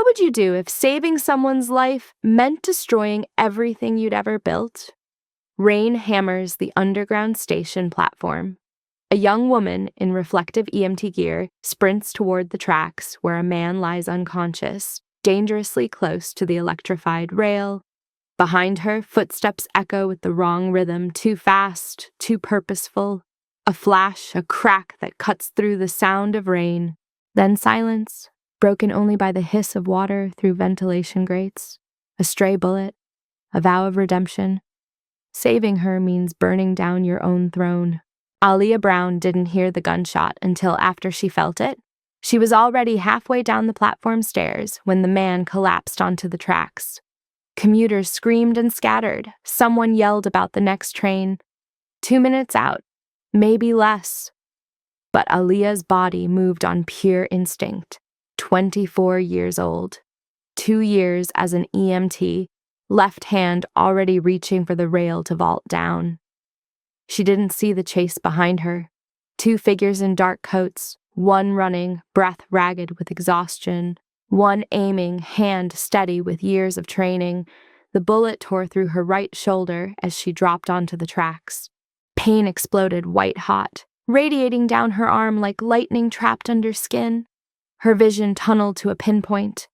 What would you do if saving someone's life meant destroying everything you'd ever built? Rain hammers the underground station platform. A young woman in reflective EMT gear sprints toward the tracks where a man lies unconscious, dangerously close to the electrified rail. Behind her, footsteps echo with the wrong rhythm, too fast, too purposeful. A flash, a crack that cuts through the sound of rain. Then silence, broken only by the hiss of water through ventilation grates. A stray bullet, a vow of redemption. Saving her means burning down your own throne. Aaliyah Brown didn't hear the gunshot until after she felt it. She was already halfway down the platform stairs when the man collapsed onto the tracks. Commuters screamed and scattered. Someone yelled about the next train. 2 minutes out, maybe less. But Aaliyah's body moved on pure instinct. 24 years old. 2 years as an EMT, left hand already reaching for the rail to vault down. She didn't see the chase behind her. 2 figures in dark coats, one running, breath ragged with exhaustion, one aiming, hand steady with years of training. The bullet tore through her right shoulder as she dropped onto the tracks. Pain exploded white hot, radiating down her arm like lightning trapped under skin. Her vision tunneled to a pinpoint.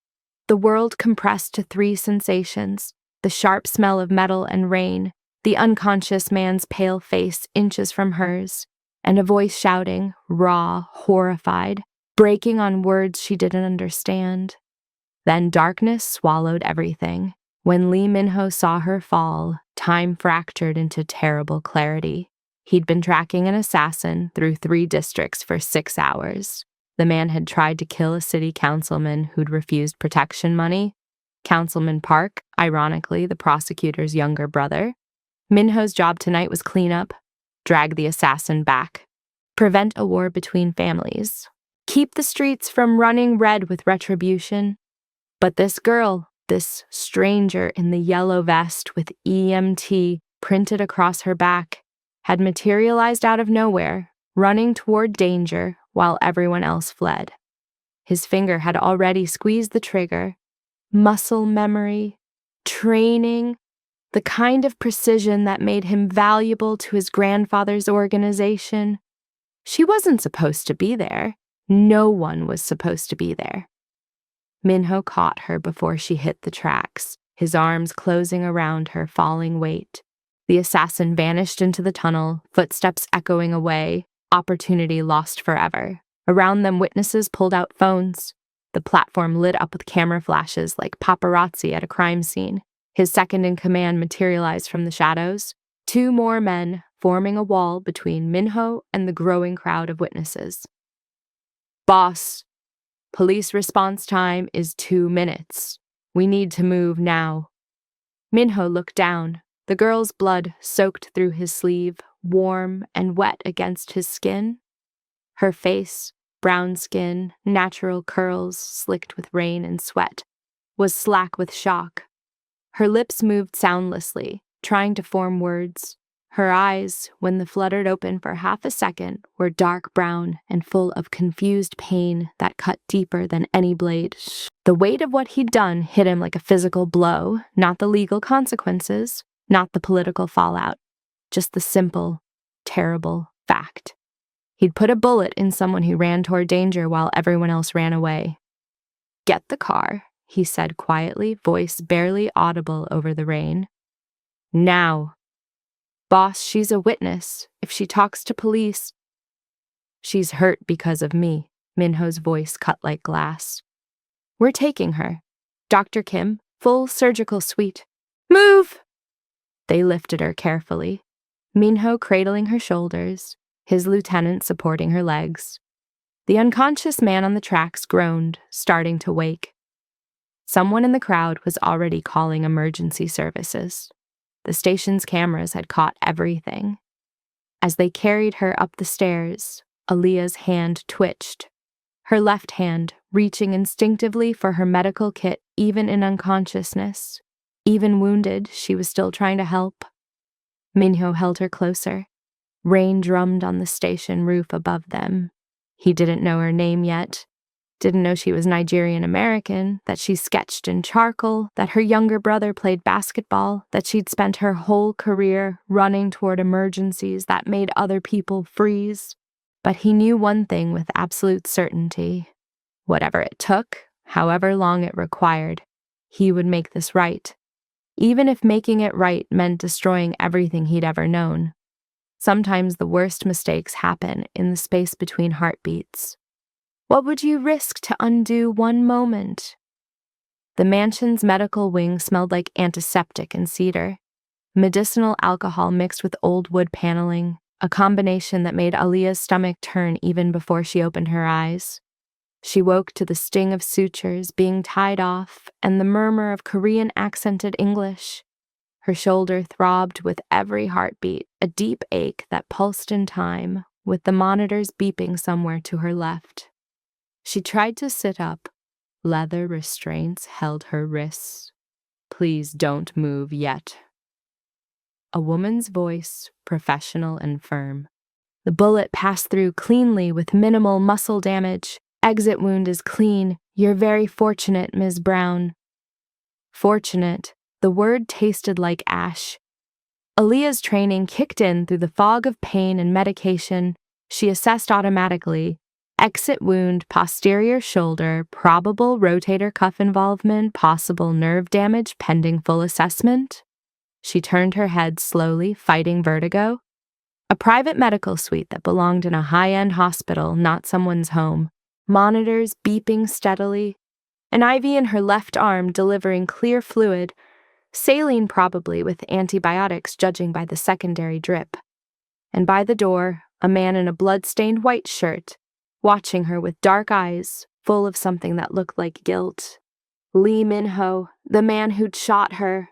The world compressed to 3 sensations: the sharp smell of metal and rain, the unconscious man's pale face inches from hers, and a voice shouting, raw, horrified, breaking on words she didn't understand. Then darkness swallowed everything. When Minho saw her fall, time fractured into terrible clarity. He'd been tracking an assassin through 3 districts for 6 hours. The man had tried to kill a city councilman who'd refused protection money. Councilman Park, ironically the prosecutor's younger brother. Minho's job tonight was clean up, drag the assassin back, prevent a war between families, keep the streets from running red with retribution. But this girl, this stranger in the yellow vest with EMT printed across her back, had materialized out of nowhere, running toward danger while everyone else fled. His finger had already squeezed the trigger. Muscle memory, training, the kind of precision that made him valuable to his grandfather's organization. She wasn't supposed to be there. No one was supposed to be there. Minho caught her before she hit the tracks, his arms closing around her falling weight. The assassin vanished into the tunnel, footsteps echoing away, opportunity lost forever. Around them, witnesses pulled out phones. The platform lit up with camera flashes like paparazzi at a crime scene. His second-in-command materialized from the shadows. 2 more men forming a wall between Minho and the growing crowd of witnesses. Boss, police response time is 2 minutes. We need to move now. Minho looked down. The girl's blood soaked through his sleeve, warm and wet against his skin. Her face, brown skin, natural curls slicked with rain and sweat, was slack with shock. Her lips moved soundlessly, trying to form words. Her eyes, when they fluttered open for half a second, were dark brown and full of confused pain that cut deeper than any blade. The weight of what he'd done hit him like a physical blow, not the legal consequences, not the political fallout, just the simple, terrible fact. He'd put a bullet in someone who ran toward danger while everyone else ran away. "Get the car," he said quietly, voice barely audible over the rain. "Now." "Boss, she's a witness. If she talks to police..." "She's hurt because of me," Minho's voice cut like glass. "We're taking her. Dr. Kim, full surgical suite. Move!" They lifted her carefully, Minho cradling her shoulders, his lieutenant supporting her legs. The unconscious man on the tracks groaned, starting to wake. Someone in the crowd was already calling emergency services. The station's cameras had caught everything. As they carried her up the stairs, Aaliyah's hand twitched, her left hand reaching instinctively for her medical kit even in unconsciousness. Even wounded, she was still trying to help. Minho held her closer. Rain drummed on the station roof above them. He didn't know her name yet. Didn't know she was Nigerian-American, that she sketched in charcoal, that her younger brother played basketball, that she'd spent her whole career running toward emergencies that made other people freeze. But he knew one thing with absolute certainty. Whatever it took, however long it required, he would make this right, even if making it right meant destroying everything he'd ever known. Sometimes the worst mistakes happen in the space between heartbeats. What would you risk to undo one moment? The mansion's medical wing smelled like antiseptic and cedar, medicinal alcohol mixed with old wood paneling, a combination that made Aaliyah's stomach turn even before she opened her eyes. She woke to the sting of sutures being tied off and the murmur of Korean-accented English. Her shoulder throbbed with every heartbeat, a deep ache that pulsed in time, with the monitors beeping somewhere to her left. She tried to sit up. Leather restraints held her wrists. "Please don't move yet." A woman's voice, professional and firm. The bullet passed through cleanly with minimal muscle damage. "Exit wound is clean. You're very fortunate, Ms. Brown." Fortunate. The word tasted like ash. Aaliyah's training kicked in through the fog of pain and medication. She assessed automatically. Exit wound, posterior shoulder, probable rotator cuff involvement, possible nerve damage pending full assessment. She turned her head slowly, fighting vertigo. A private medical suite that belonged in a high-end hospital, not someone's home. Monitors beeping steadily. An IV in her left arm delivering clear fluid. Saline probably, with antibiotics judging by the secondary drip. And by the door, a man in a blood-stained white shirt, watching her with dark eyes, full of something that looked like guilt. Minho, the man who'd shot her.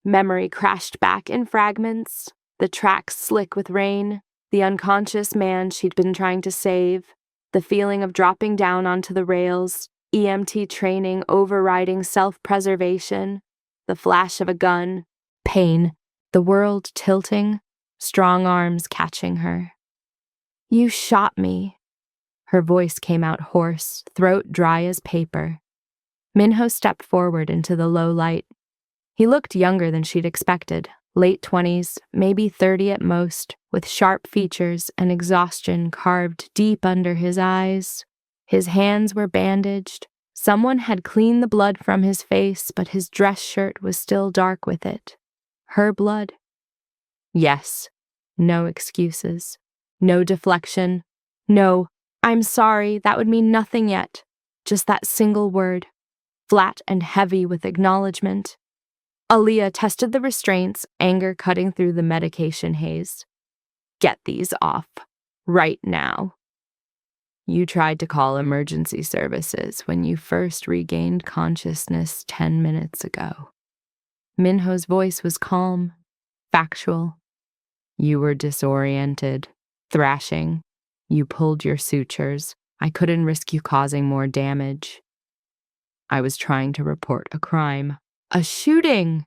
Memory crashed back in fragments, the tracks slick with rain, the unconscious man she'd been trying to save, the feeling of dropping down onto the rails, EMT training overriding self-preservation, the flash of a gun, pain, the world tilting, strong arms catching her. "You shot me." Her voice came out hoarse, throat dry as paper. Minho stepped forward into the low light. He looked younger than she'd expected, late 20s, maybe 30 at most, with sharp features and exhaustion carved deep under his eyes. His hands were bandaged. Someone had cleaned the blood from his face, but his dress shirt was still dark with it. Her blood. Yes. No excuses. No deflection. No, "I'm sorry, that would mean nothing yet." Just that single word, flat and heavy with acknowledgement. Aaliyah tested the restraints, anger cutting through the medication haze. "Get these off. Right now." "You tried to call emergency services when you first regained consciousness 10 minutes ago." Minho's voice was calm, factual. "You were disoriented, thrashing. You pulled your sutures. I couldn't risk you causing more damage." "I was trying to report a crime." "A shooting!"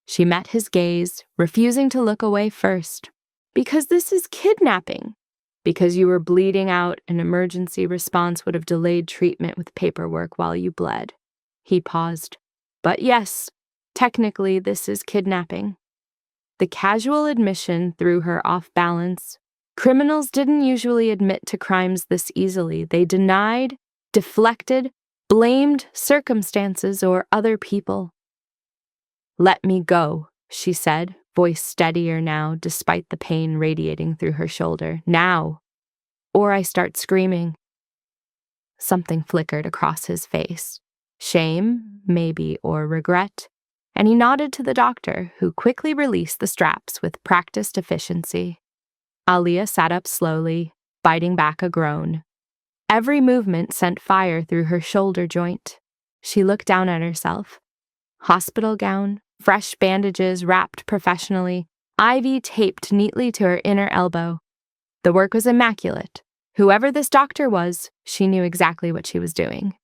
She met his gaze, refusing to look away first. "Because this is kidnapping." "Because you were bleeding out, an emergency response would have delayed treatment with paperwork while you bled." He paused. "But yes, technically this is kidnapping." The casual admission threw her off balance. Criminals didn't usually admit to crimes this easily. They denied, deflected, blamed circumstances or other people. "Let me go," she said, voice steadier now, despite the pain radiating through her shoulder. "Now, or I start screaming." Something flickered across his face. Shame, maybe, or regret. And he nodded to the doctor, who quickly released the straps with practiced efficiency. Aaliyah sat up slowly, biting back a groan. Every movement sent fire through her shoulder joint. She looked down at herself. Hospital gown, fresh bandages wrapped professionally, IV taped neatly to her inner elbow. The work was immaculate. Whoever this doctor was, she knew exactly what she was doing.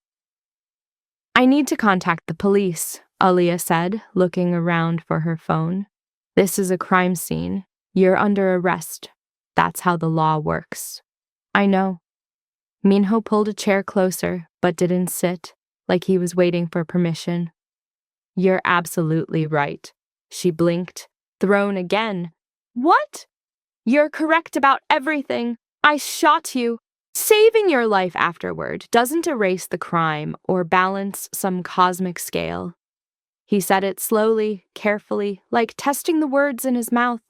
"I need to contact the police," Aaliyah said, looking around for her phone. "This is a crime scene. You're under arrest. That's how the law works." "I know." Minho pulled a chair closer, but didn't sit, like he was waiting for permission. You're absolutely right. She blinked, thrown again. What? You're correct about everything. I shot you. Saving your life afterward doesn't erase the crime or balance some cosmic scale. He said it slowly, carefully, like testing the words in his mouth.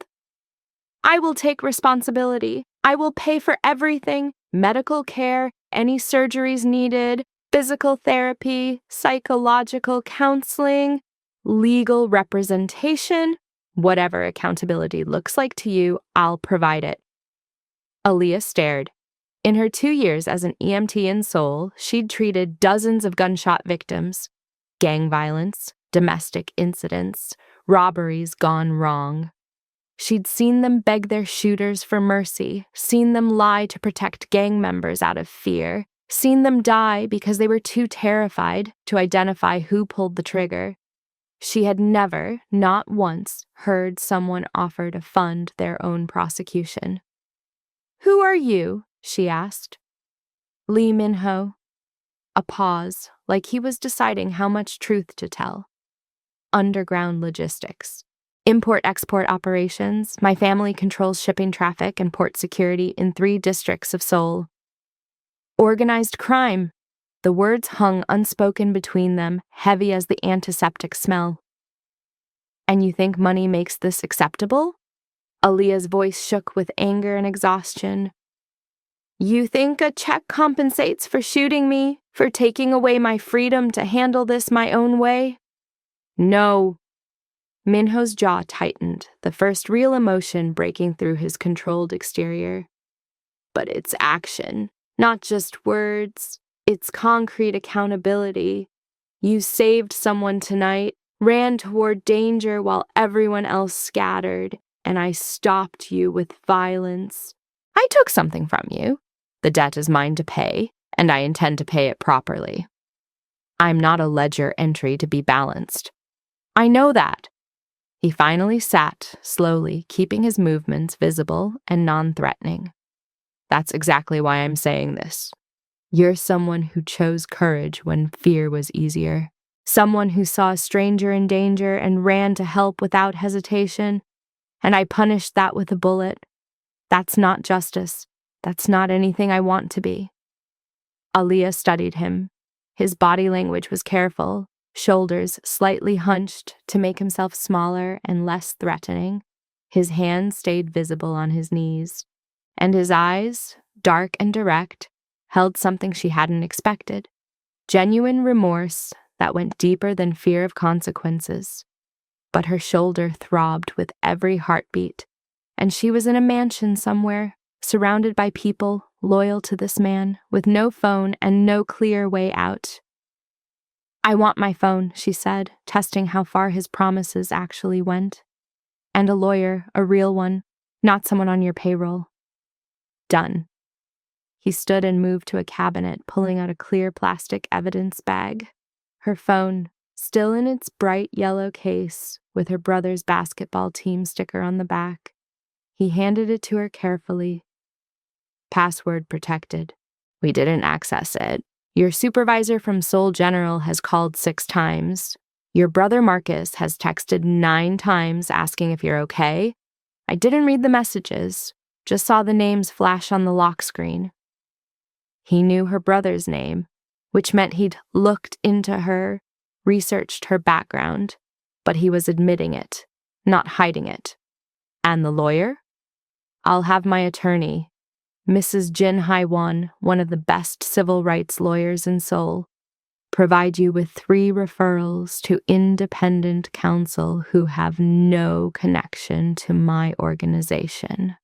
I will take responsibility. I will pay for everything, medical care, any surgeries needed, physical therapy, psychological counseling, legal representation. Whatever accountability looks like to you, I'll provide it. Aaliyah stared. In her 2 years as an EMT in Seoul, she'd treated dozens of gunshot victims, gang violence, domestic incidents, robberies gone wrong. She'd seen them beg their shooters for mercy, seen them lie to protect gang members out of fear, seen them die because they were too terrified to identify who pulled the trigger. She had never, not once, heard someone offer to fund their own prosecution. Who are you? She asked. Lee Minho. A pause, like he was deciding how much truth to tell. Underground logistics. Import-export operations. My family controls shipping traffic and port security in 3 districts of Seoul. Organized crime. The words hung unspoken between them, heavy as the antiseptic smell. And you think money makes this acceptable? Aaliyah's voice shook with anger and exhaustion. You think a check compensates for shooting me, for taking away my freedom to handle this my own way? No. Minho's jaw tightened, the first real emotion breaking through his controlled exterior. But it's action, not just words. It's concrete accountability. You saved someone tonight, ran toward danger while everyone else scattered, and I stopped you with violence. I took something from you. The debt is mine to pay, and I intend to pay it properly. I'm not a ledger entry to be balanced. I know that. He finally sat, slowly, keeping his movements visible and non-threatening. That's exactly why I'm saying this. You're someone who chose courage when fear was easier. Someone who saw a stranger in danger and ran to help without hesitation. And I punished that with a bullet. That's not justice. That's not anything I want to be. Aaliyah studied him. His body language was careful, shoulders slightly hunched to make himself smaller and less threatening. His hands stayed visible on his knees. And his eyes, dark and direct, held something she hadn't expected. Genuine remorse that went deeper than fear of consequences. But her shoulder throbbed with every heartbeat, and she was in a mansion somewhere, surrounded by people loyal to this man, with no phone and no clear way out. I want my phone, she said, testing how far his promises actually went. And a lawyer, a real one, not someone on your payroll. Done. He stood and moved to a cabinet, pulling out a clear plastic evidence bag. Her phone, still in its bright yellow case, with her brother's basketball team sticker on the back. He handed it to her carefully. Password protected. We didn't access it. Your supervisor from Seoul General has called 6 times. Your brother Marcus has texted 9 times asking if you're okay. I didn't read the messages, just saw the names flash on the lock screen. He knew her brother's name, which meant he'd looked into her, researched her background, but he was admitting it, not hiding it. And the lawyer? I'll have my attorney, Mrs. Jin Hai-won, one of the best civil rights lawyers in Seoul, provide you with 3 referrals to independent counsel who have no connection to my organization.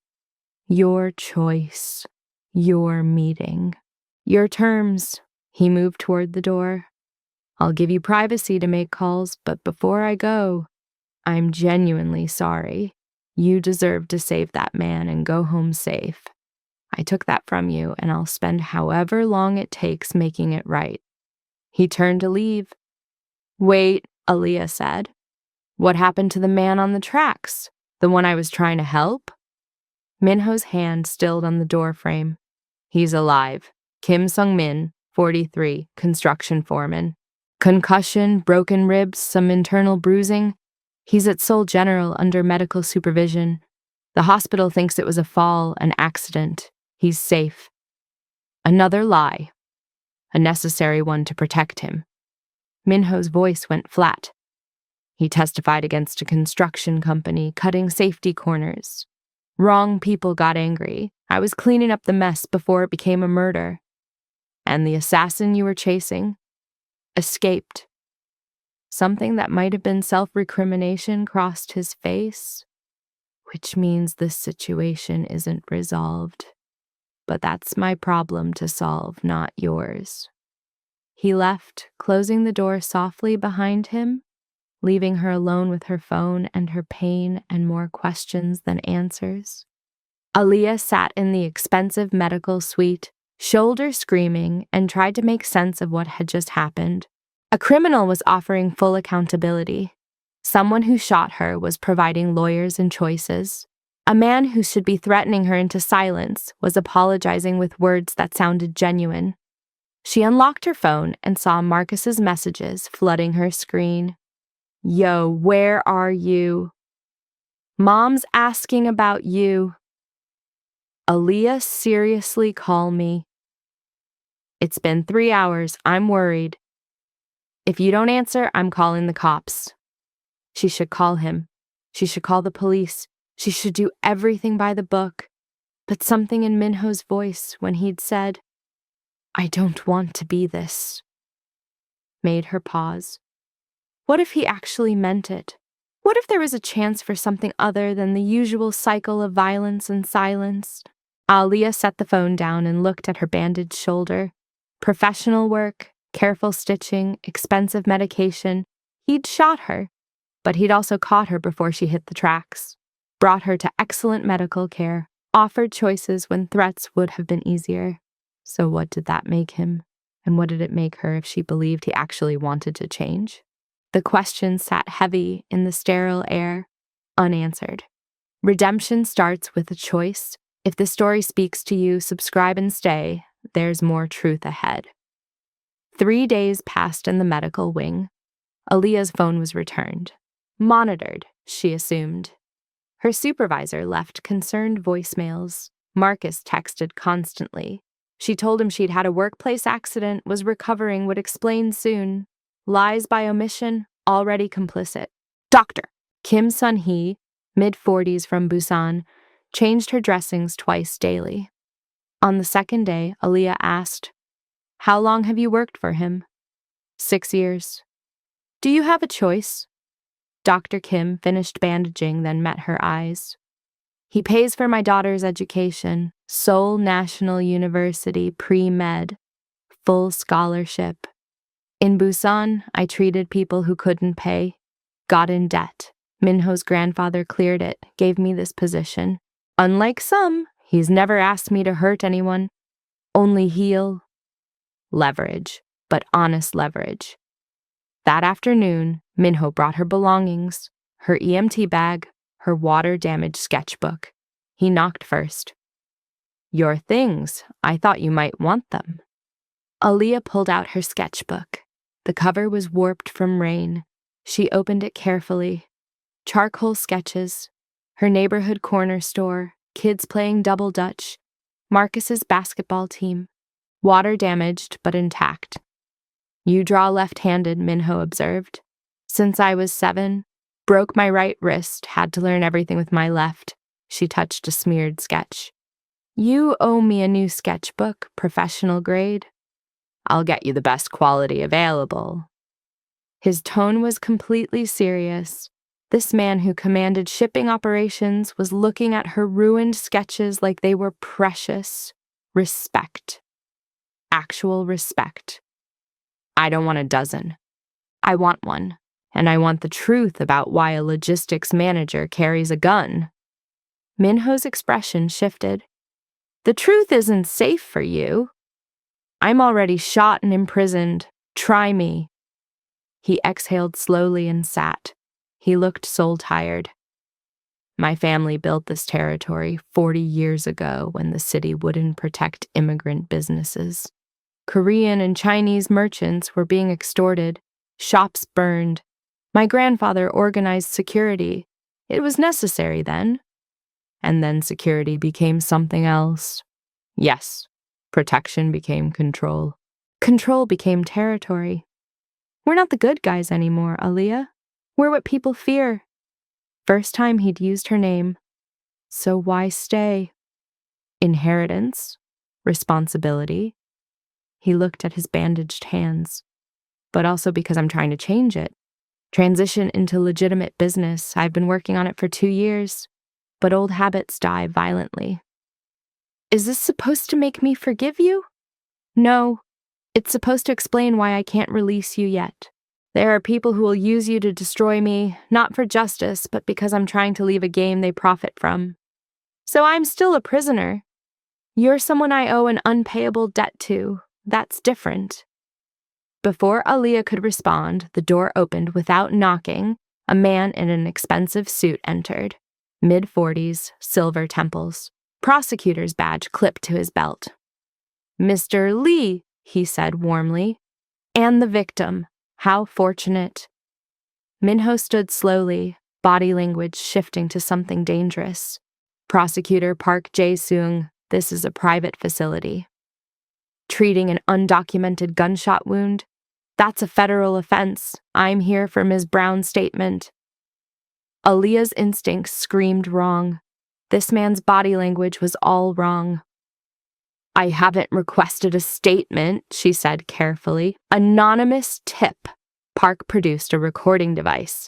Your choice, your meeting, your terms. He moved toward the door. I'll give you privacy to make calls, but before I go, I'm genuinely sorry. You deserve to save that man and go home safe. I took that from you, and I'll spend however long it takes making it right. He turned to leave. Wait, Aaliyah said. What happened to the man on the tracks? The one I was trying to help? Minho's hand stilled on the door frame. He's alive. Kim Sung-min, 43, construction foreman. Concussion, broken ribs, some internal bruising. He's at Seoul General under medical supervision. The hospital thinks it was a fall, an accident. He's safe. Another lie. A necessary one to protect him. Minho's voice went flat. He testified against a construction company, cutting safety corners. Wrong people got angry. I was cleaning up the mess before it became a murder. And the assassin you were chasing escaped. Something that might have been self-recrimination crossed his face, which means this situation isn't resolved. But that's my problem to solve, not yours. He left, closing the door softly behind him, leaving her alone with her phone and her pain and more questions than answers. Aaliyah sat in the expensive medical suite, shoulder screaming, and tried to make sense of what had just happened. A criminal was offering full accountability. Someone who shot her was providing lawyers and choices. A man who should be threatening her into silence was apologizing with words that sounded genuine. She unlocked her phone and saw Marcus's messages flooding her screen. Yo, where are you? Mom's asking about you. Aaliyah, seriously, call me. It's been 3 hours. I'm worried. If you don't answer, I'm calling the cops. She should call him. She should call the police. She should do everything by the book. But something in Minho's voice when he'd said, I don't want to be this, made her pause. What if he actually meant it? What if there was a chance for something other than the usual cycle of violence and silence? Aaliyah set the phone down and looked at her bandaged shoulder. Professional work, careful stitching, expensive medication. He'd shot her, but he'd also caught her before she hit the tracks, brought her to excellent medical care, offered choices when threats would have been easier. So what did that make him? And what did it make her if she believed he actually wanted to change? The question sat heavy in the sterile air, unanswered. Redemption starts with a choice. If the story speaks to you, subscribe and stay. There's more truth ahead. 3 days passed in the medical wing. Aaliyah's phone was returned. Monitored, she assumed. Her supervisor left concerned voicemails. Marcus texted constantly. She told him she'd had a workplace accident, was recovering, would explain soon. Lies by omission, already complicit. Doctor! Kim Sun-hee, mid-40s from Busan, changed her dressings twice daily. On the second day, Aaliyah asked, How long have you worked for him? 6 years. Do you have a choice? Dr. Kim finished bandaging, then met her eyes. He pays for my daughter's education, Seoul National University pre-med, full scholarship. In Busan, I treated people who couldn't pay, got in debt. Minho's grandfather cleared it, gave me this position. Unlike some, he's never asked me to hurt anyone, only heal. Leverage, but honest leverage. That afternoon, Minho brought her belongings, her EMT bag, her water-damaged sketchbook. He knocked first. Your things. I thought you might want them. Aaliyah pulled out her sketchbook. The cover was warped from rain. She opened it carefully. Charcoal sketches, her neighborhood corner store, kids playing double dutch, Marcus's basketball team. Water damaged but intact. You draw left-handed, Minho observed. Since I was 7, broke my right wrist, had to learn everything with my left. She touched a smeared sketch. You owe me a new sketchbook, professional grade. I'll get you the best quality available. His tone was completely serious. This man who commanded shipping operations was looking at her ruined sketches like they were precious. Respect. Actual respect. I don't want a dozen. I want one. And I want the truth about why a logistics manager carries a gun. Minho's expression shifted. The truth isn't safe for you. I'm already shot and imprisoned. Try me. He exhaled slowly and sat. He looked soul-tired. My family built this territory 40 years ago when the city wouldn't protect immigrant businesses. Korean and Chinese merchants were being extorted, shops burned. My grandfather organized security. It was necessary then. And then security became something else. Yes, protection became control. Control became territory. We're not the good guys anymore, Aaliyah. We're what people fear. First time he'd used her name. So why stay? Inheritance? Responsibility? He looked at his bandaged hands. But also because I'm trying to change it. Transition into legitimate business. I've been working on it for 2 years. But old habits die violently. Is this supposed to make me forgive you? No. It's supposed to explain why I can't release you yet. There are people who will use you to destroy me, not for justice, but because I'm trying to leave a game they profit from. So I'm still a prisoner. You're someone I owe an unpayable debt to. That's different. Before Aaliyah could respond, the door opened without knocking. A man in an expensive suit entered. Mid-40s, silver temples. Prosecutor's badge clipped to his belt. Mr. Lee, he said warmly. And the victim. How fortunate. Minho stood slowly, body language shifting to something dangerous. Prosecutor Park Jae-seung, this is a private facility. Treating an undocumented gunshot wound? That's a federal offense. I'm here for Ms. Brown's statement. Aaliyah's instincts screamed wrong. This man's body language was all wrong. I haven't requested a statement, she said carefully. Anonymous tip. Park produced a recording device.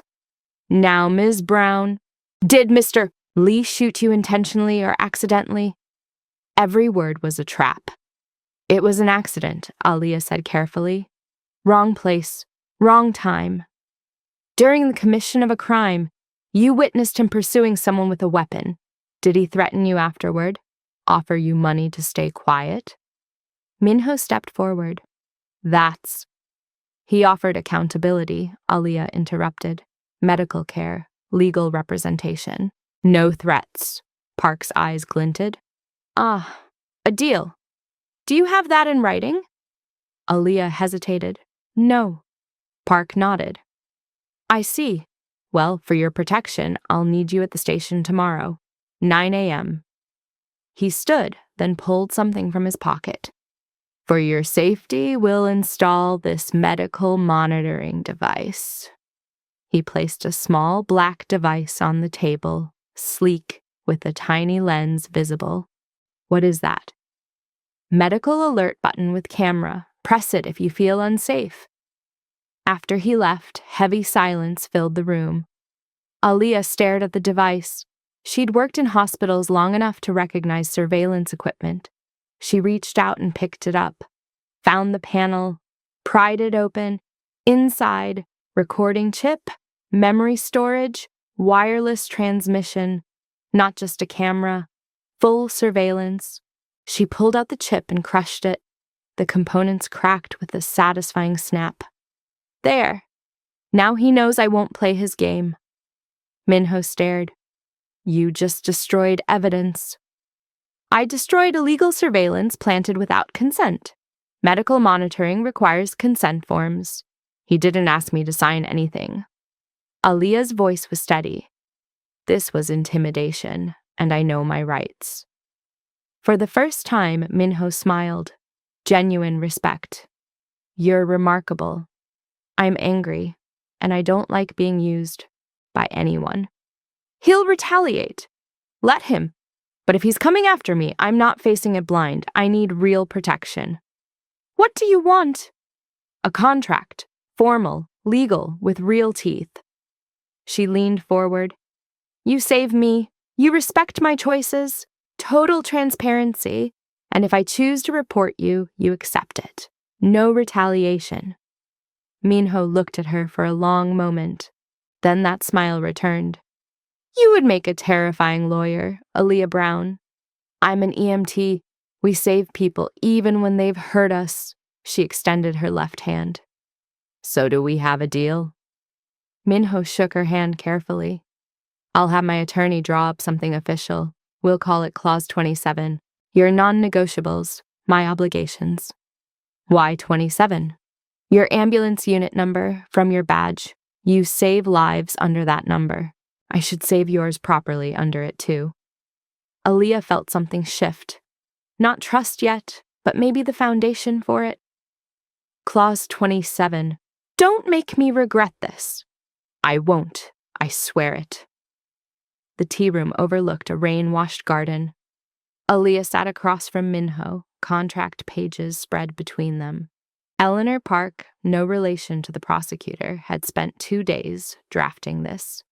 Now, Ms. Brown, did Mr. Lee shoot you intentionally or accidentally? Every word was a trap. It was an accident, Aaliyah said carefully. Wrong place, wrong time. During the commission of a crime, you witnessed him pursuing someone with a weapon. Did he threaten you afterward? Offer you money to stay quiet? Minho stepped forward. That's. He offered accountability, Aaliyah interrupted. Medical care, legal representation. No threats. Park's eyes glinted. Ah, a deal. Do you have that in writing? Aaliyah hesitated. No. Park nodded. I see. Well, for your protection, I'll need you at the station tomorrow, 9 a.m. He stood, then pulled something from his pocket. For your safety, we'll install this medical monitoring device. He placed a small black device on the table, sleek, with a tiny lens visible. What is that? Medical alert button with camera. Press it if you feel unsafe. After he left, heavy silence filled the room. Aaliyah stared at the device. She'd worked in hospitals long enough to recognize surveillance equipment. She reached out and picked it up, found the panel, pried it open. Inside, recording chip, memory storage, wireless transmission, not just a camera, full surveillance. She pulled out the chip and crushed it. The components cracked with a satisfying snap. There. Now he knows I won't play his game. Minho stared. You just destroyed evidence. I destroyed illegal surveillance planted without consent. Medical monitoring requires consent forms. He didn't ask me to sign anything. Aaliyah's voice was steady. This was intimidation, and I know my rights. For the first time, Minho smiled. Genuine respect. You're remarkable. I'm angry, and I don't like being used by anyone. He'll retaliate. Let him. But if he's coming after me, I'm not facing it blind. I need real protection. What do you want? A contract. Formal, legal, with real teeth. She leaned forward. You save me. You respect my choices. Total transparency. And if I choose to report you, you accept it. No retaliation. Minho looked at her for a long moment. Then that smile returned. You would make a terrifying lawyer, Aaliyah Brown. I'm an EMT. We save people even when they've hurt us. She extended her left hand. So do we have a deal? Minho shook her hand carefully. I'll have my attorney draw up something official. We'll call it Clause 27. Your non-negotiables, my obligations. Why 27? Your ambulance unit number from your badge. You save lives under that number. I should save yours properly under it too. Aaliyah felt something shift. Not trust yet, but maybe the foundation for it. Clause 27. Don't make me regret this. I won't. I swear it. The tea room overlooked a rain-washed garden. Aaliyah sat across from Minho, contract pages spread between them. Eleanor Park, no relation to the prosecutor, had spent 2 days drafting this.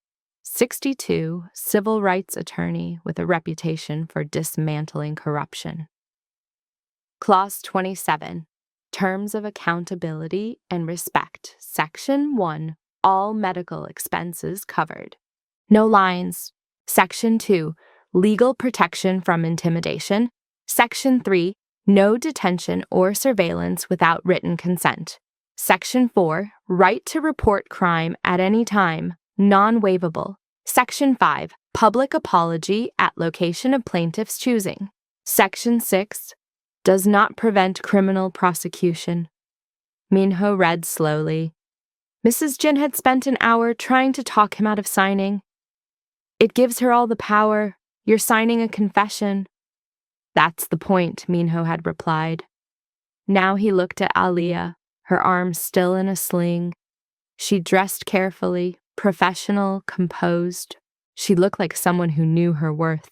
62, civil rights attorney with a reputation for dismantling corruption. Clause 27. Terms of accountability and respect. Section 1. All medical expenses covered. No lines. Section 2. Legal protection from intimidation. Section 3. No detention or surveillance without written consent. Section 4. Right to report crime at any time. Non-waivable. Section 5. Public apology at location of plaintiff's choosing. Section 6. Does not prevent criminal prosecution. Minho read slowly. Mrs. Jin had spent an hour trying to talk him out of signing. It gives her all the power. You're signing a confession. That's the point, Minho had replied. Now he looked at Aaliyah, her arms still in a sling. She dressed carefully, professional, composed. She looked like someone who knew her worth.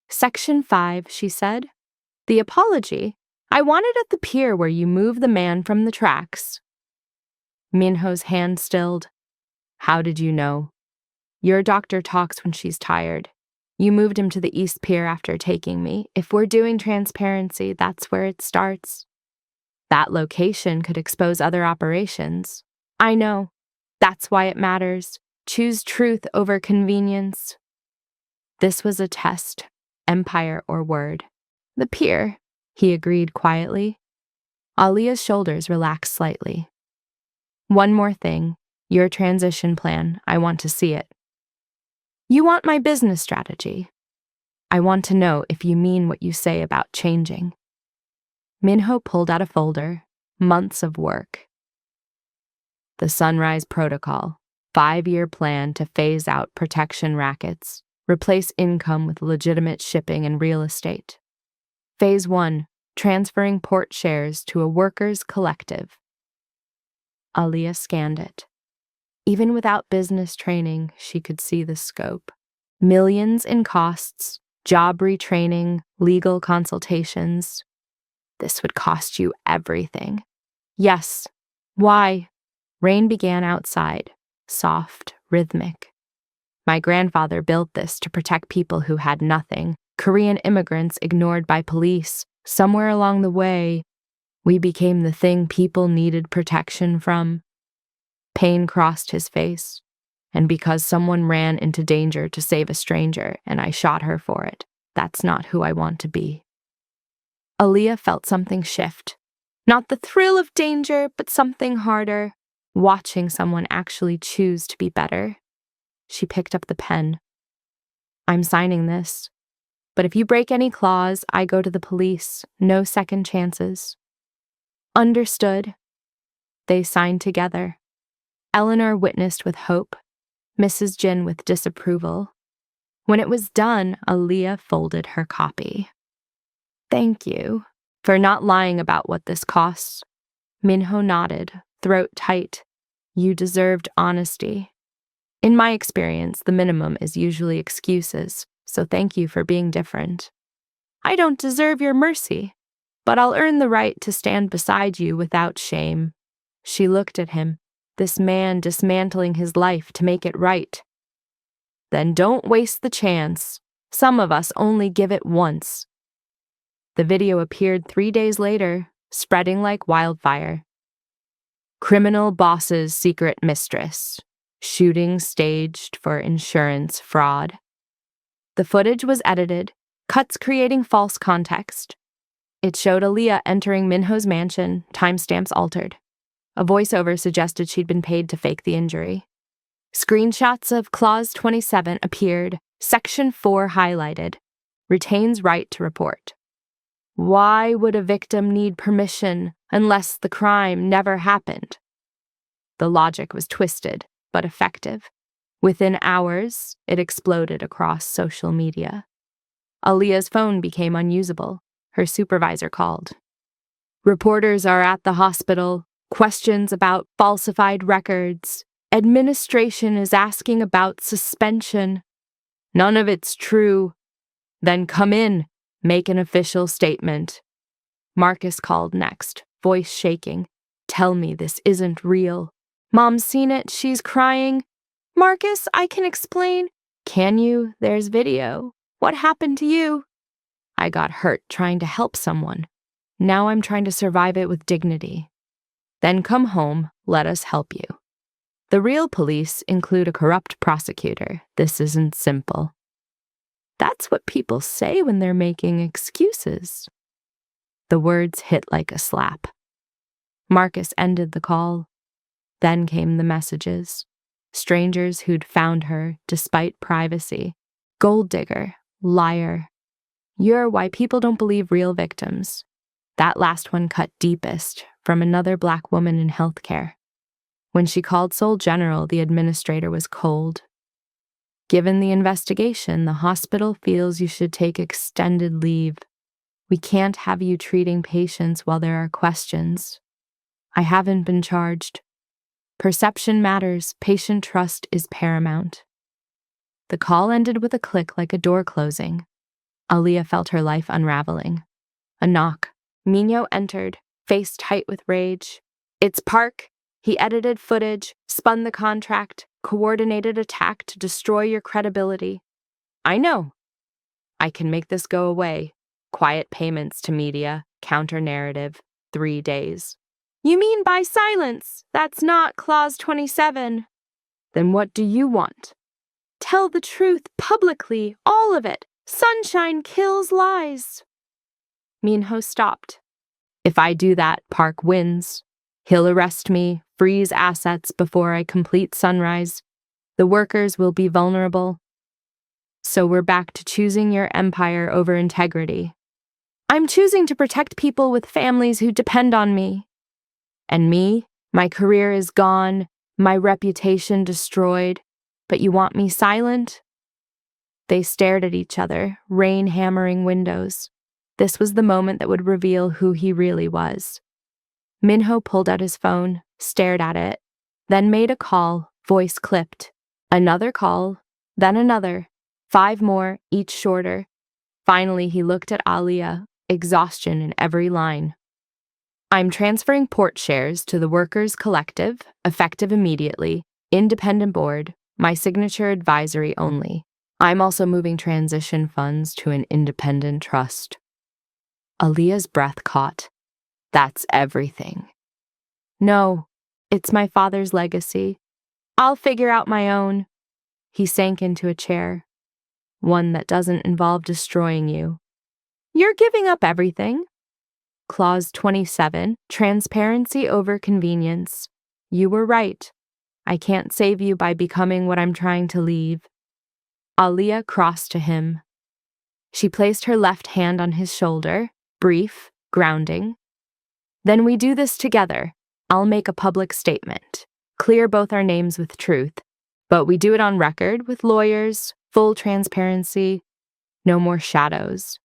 Section 5, she said. The apology. I want it at the pier where you move the man from the tracks. Minho's hand stilled. How did you know? Your doctor talks when she's tired. You moved him to the East Pier after taking me. If we're doing transparency, that's where it starts. That location could expose other operations. I know. That's why it matters. Choose truth over convenience. This was a test, empire or word. The pier, he agreed quietly. Aaliyah's shoulders relaxed slightly. One more thing, your transition plan. I want to see it. You want my business strategy. I want to know if you mean what you say about changing. Minho pulled out a folder, months of work. The Sunrise Protocol, 5-year plan to phase out protection rackets, replace income with legitimate shipping and real estate. Phase 1, transferring port shares to a workers' collective. Aaliyah scanned it. Even without business training, she could see the scope. Millions in costs, job retraining, legal consultations. This would cost you everything. Yes. Why? Rain began outside, soft, rhythmic. My grandfather built this to protect people who had nothing. Korean immigrants ignored by police. Somewhere along the way, we became the thing people needed protection from. Pain crossed his face, and because someone ran into danger to save a stranger and I shot her for it, that's not who I want to be. Aaliyah felt something shift. Not the thrill of danger, but something harder. Watching someone actually choose to be better. She picked up the pen. I'm signing this. But if you break any clause, I go to the police. No second chances. Understood. They signed together. Eleanor witnessed with hope, Mrs. Jin with disapproval. When it was done, Aaliyah folded her copy. Thank you for not lying about what this costs. Minho nodded, throat tight. You deserved honesty. In my experience, the minimum is usually excuses, so thank you for being different. I don't deserve your mercy, but I'll earn the right to stand beside you without shame. She looked at him, this man dismantling his life to make it right. Then don't waste the chance. Some of us only give it once. The video appeared 3 days later, spreading like wildfire. Criminal boss's secret mistress. Shooting staged for insurance fraud. The footage was edited, cuts creating false context. It showed Aaliyah entering Minho's mansion, timestamps altered. A voiceover suggested she'd been paid to fake the injury. Screenshots of Clause 27 appeared, Section 4 highlighted. Retains right to report. Why would a victim need permission unless the crime never happened? The logic was twisted, but effective. Within hours, it exploded across social media. Aaliyah's phone became unusable. Her supervisor called. Reporters are at the hospital. Questions about falsified records. Administration is asking about suspension. None of it's true. Then come in, make an official statement. Marcus called next, voice shaking. Tell me this isn't real. Mom's seen it, she's crying. Marcus, I can explain. Can you? There's video. What happened to you? I got hurt trying to help someone. Now I'm trying to survive it with dignity. Then come home, let us help you. The real police include a corrupt prosecutor. This isn't simple. That's what people say when they're making excuses. The words hit like a slap. Marcus ended the call. Then came the messages. Strangers who'd found her despite privacy. Gold digger, liar. You're why people don't believe real victims. That last one cut deepest, from another Black woman in healthcare. When she called Soul General, the administrator was cold. Given the investigation, the hospital feels you should take extended leave. We can't have you treating patients while there are questions. I haven't been charged. Perception matters. Patient trust is paramount. The call ended with a click like a door closing. Aaliyah felt her life unraveling. A knock. Minho entered, face tight with rage. It's Park. He edited footage, spun the contract, coordinated attack to destroy your credibility. I know. I can make this go away. Quiet payments to media, counter-narrative, 3 days. You mean by silence? That's not Clause 27. Then what do you want? Tell the truth publicly, all of it. Sunshine kills lies. Minho stopped. If I do that, Park wins. He'll arrest me, freeze assets before I complete Sunrise. The workers will be vulnerable. So we're back to choosing your empire over integrity. I'm choosing to protect people with families who depend on me. And me? My career is gone, my reputation destroyed, but you want me silent? They stared at each other, rain hammering windows. This was the moment that would reveal who he really was. Minho pulled out his phone, stared at it, then made a call, voice clipped. Another call, then another, 5 more, each shorter. Finally, he looked at Aaliyah, exhaustion in every line. I'm transferring port shares to the Workers' Collective, effective immediately, independent board, my signature advisory only. I'm also moving transition funds to an independent trust. Aaliyah's breath caught. That's everything. No, it's my father's legacy. I'll figure out my own. He sank into a chair. One that doesn't involve destroying you. You're giving up everything. Clause 27, transparency over convenience. You were right. I can't save you by becoming what I'm trying to leave. Aaliyah crossed to him. She placed her left hand on his shoulder, brief, grounding. Then we do this together. I'll make a public statement. Clear both our names with truth. But we do it on record with lawyers, full transparency, no more shadows.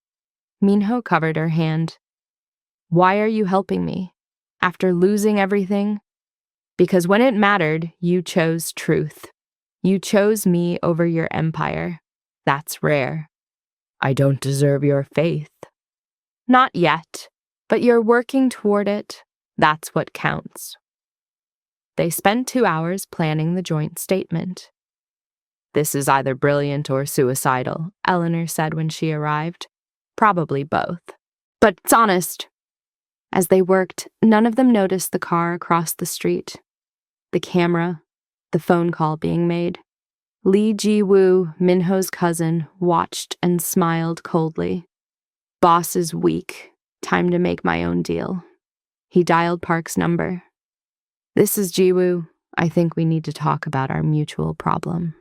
Minho covered her hand. Why are you helping me? After losing everything? Because when it mattered, you chose truth. You chose me over your empire. That's rare. I don't deserve your faith. Not yet, but you're working toward it. That's what counts. They spent 2 hours planning the joint statement. This is either brilliant or suicidal, Eleanor said when she arrived. Probably both. But it's honest. As they worked, none of them noticed the car across the street. The camera, the phone call being made. Lee Ji-woo, Minho's cousin, watched and smiled coldly. Boss is weak. Time to make my own deal. He dialed Park's number. This is Ji-woo. I think we need to talk about our mutual problem.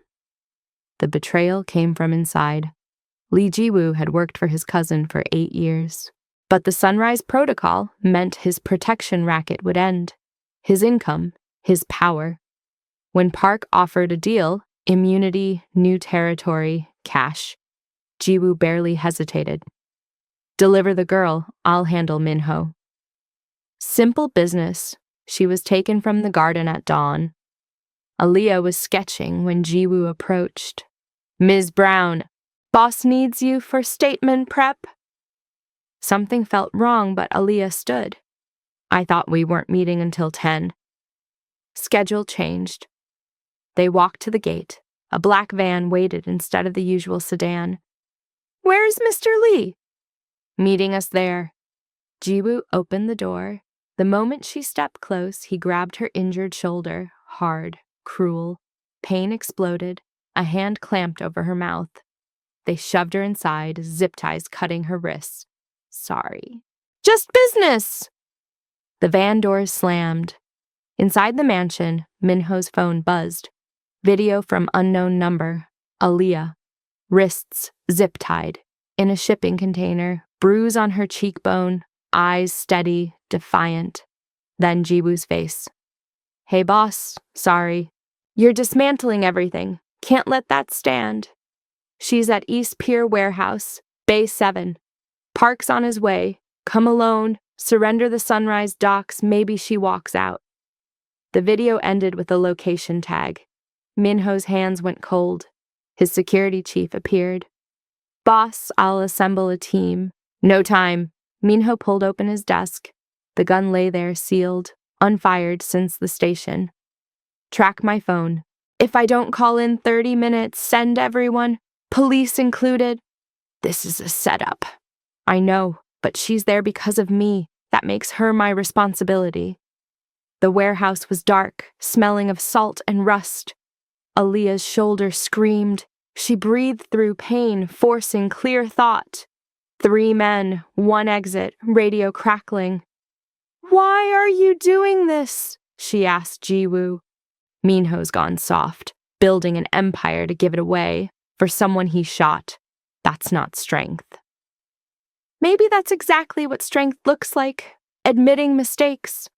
The betrayal came from inside. Lee Ji-woo had worked for his cousin for 8 years. But the Sunrise Protocol meant his protection racket would end. His income, his power. When Park offered a deal, immunity, new territory, cash, Ji-woo barely hesitated. Deliver the girl, I'll handle Minho. Simple business. She was taken from the garden at dawn. Aaliyah was sketching when Ji-woo approached. Ms. Brown, boss needs you for statement prep. Something felt wrong, but Aaliyah stood. I thought we weren't meeting until 10. Schedule changed. They walked to the gate. A black van waited instead of the usual sedan. Where's Mr. Lee? Meeting us there. Ji-woo opened the door. The moment she stepped close, he grabbed her injured shoulder, hard, cruel. Pain exploded, a hand clamped over her mouth. They shoved her inside, zip ties cutting her wrists. Sorry. Just business! The van doors slammed. Inside the mansion, Minho's phone buzzed. Video from unknown number. Aaliyah. Wrists zip-tied. In a shipping container, bruise on her cheekbone, eyes steady, defiant. Then Ji-woo's face. Hey boss, sorry. You're dismantling everything. Can't let that stand. She's at East Pier Warehouse, Bay 7. Park's on his way. Come alone. Surrender the Sunrise docks. Maybe she walks out. The video ended with a location tag. Minho's hands went cold. His security chief appeared. Boss, I'll assemble a team. No time. Minho pulled open his desk. The gun lay there sealed, unfired since the station. Track my phone. If I don't call in 30 minutes, send everyone, police included. This is a setup. I know, but she's there because of me. That makes her my responsibility. The warehouse was dark, smelling of salt and rust. Aaliyah's shoulder screamed. She breathed through pain, forcing clear thought. 3 men, 1 exit, radio crackling. Why are you doing this? She asked Ji-woo. Minho's gone soft, building an empire to give it away for someone he shot. That's not strength. Maybe that's exactly what strength looks like, admitting mistakes.